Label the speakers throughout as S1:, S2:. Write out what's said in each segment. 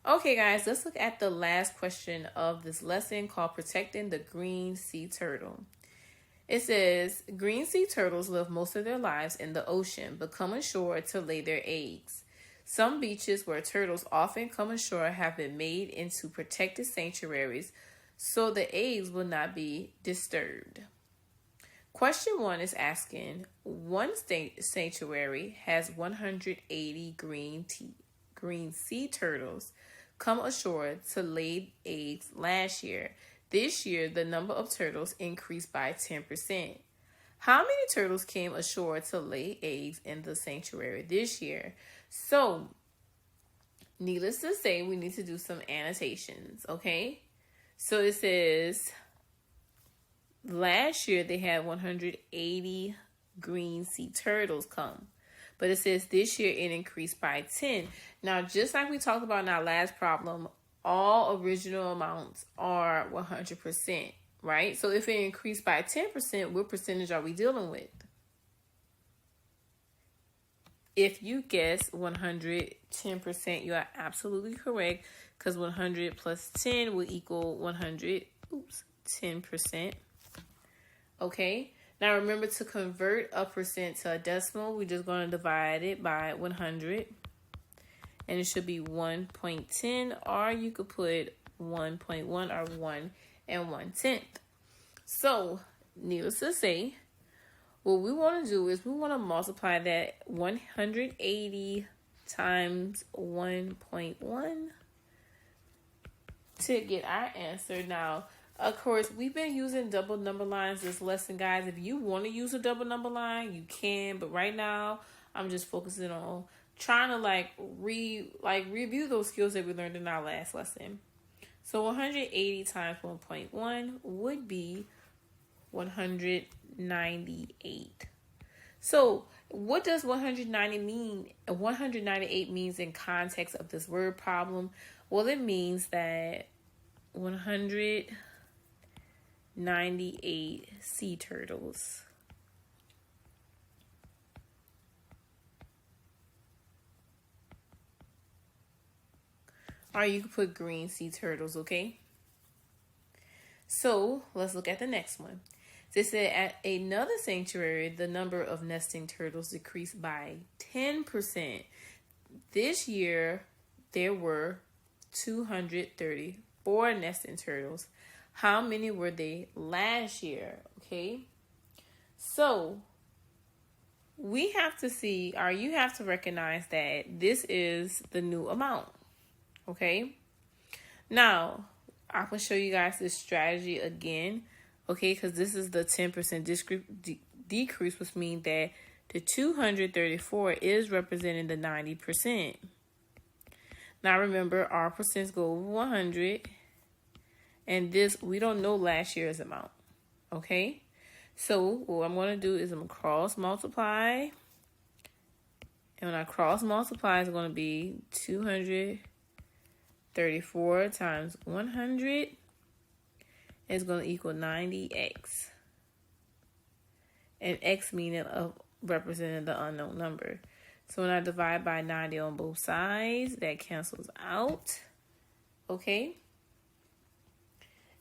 S1: Okay, guys, let's look at the last question of this lesson called Protecting the Green Sea Turtle. It says, green sea turtles live most of their lives in the ocean, but come ashore to lay their eggs. Some beaches where turtles often come ashore have been made into protected sanctuaries so the eggs will not be disturbed. Question 1 is asking, one sanctuary has 180 green sea turtles come ashore to lay eggs last year. This year, the number of turtles increased by 10%. How many turtles came ashore to lay eggs in the sanctuary this year? So, needless to say, we need to do some annotations, okay? So it says, last year they had 180 green sea turtles come. But it says this year it increased by 10. Now, just like we talked about in our last problem, all original amounts are 100%, right? So if it increased by 10%, what percentage are we dealing with? If you guess 110%, you are absolutely correct, because 100 plus 10 will equal 10%. Okay? Now remember, to convert a percent to a decimal, we're just going to divide it by 100. And it should be 1.10, or you could put 1.1 or 1 1/10. So, needless to say, what we want to do is we want to multiply that 180 times 1.1 to get our answer. Now, of course, we've been using double number lines this lesson, guys. If you want to use a double number line, you can. But right now, I'm just focusing on trying to review those skills that we learned in our last lesson. So 180 times 1.1 would be 198. So what does 190 mean? 198 means in context of this word problem. Well, it means that 198 sea turtles or you could put green sea turtles, okay? So let's look at the next one. They said at another sanctuary, the number of nesting turtles decreased by 10%. This year, there were 234 nesting turtles. How many were they last year? Okay. So we have to see, or you have to recognize that this is the new amount. Okay. Now, I can show you guys this strategy again. Okay, because this is the 10% decrease, which means that the 234 is representing the 90%. Now, remember, our percents go over 100. And this, we don't know last year's amount. Okay? So, what I'm going to do is I'm going to cross multiply. And when I cross multiply, it's going to be 234 times 100. Is going to equal 90x. And x meaning representing the unknown number. So when I divide by 90 on both sides, that cancels out. Okay.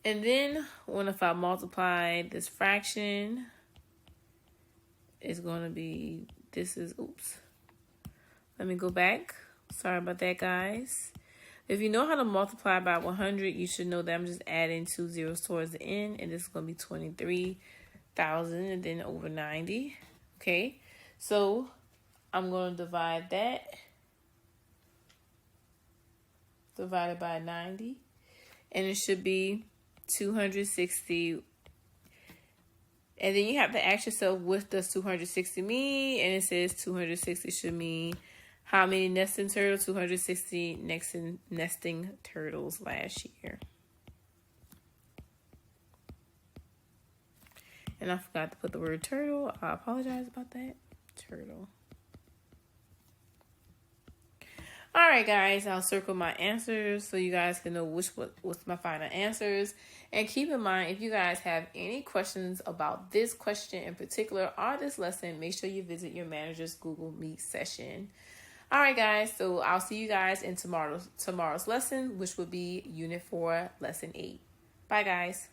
S1: And then if I multiply this fraction, it's going to be, let me go back. Sorry about that, guys. If you know how to multiply by 100, you should know that I'm just adding 2 zeros towards the end. And this is going to be 23,000 and then over 90. Okay. So I'm going to divide that. Divided by 90. And it should be 260. And then you have to ask yourself, what does 260 mean? And it says 260 should mean how many nesting turtles? 260 nesting turtles last year. And I forgot to put the word turtle. I apologize about that. Turtle. All right, guys. I'll circle my answers so you guys can know what's my final answers. And keep in mind, if you guys have any questions about this question in particular or this lesson, make sure you visit your manager's Google Meet session. All right, guys. So I'll see you guys in tomorrow's lesson, which will be Unit 4, Lesson 8. Bye, guys.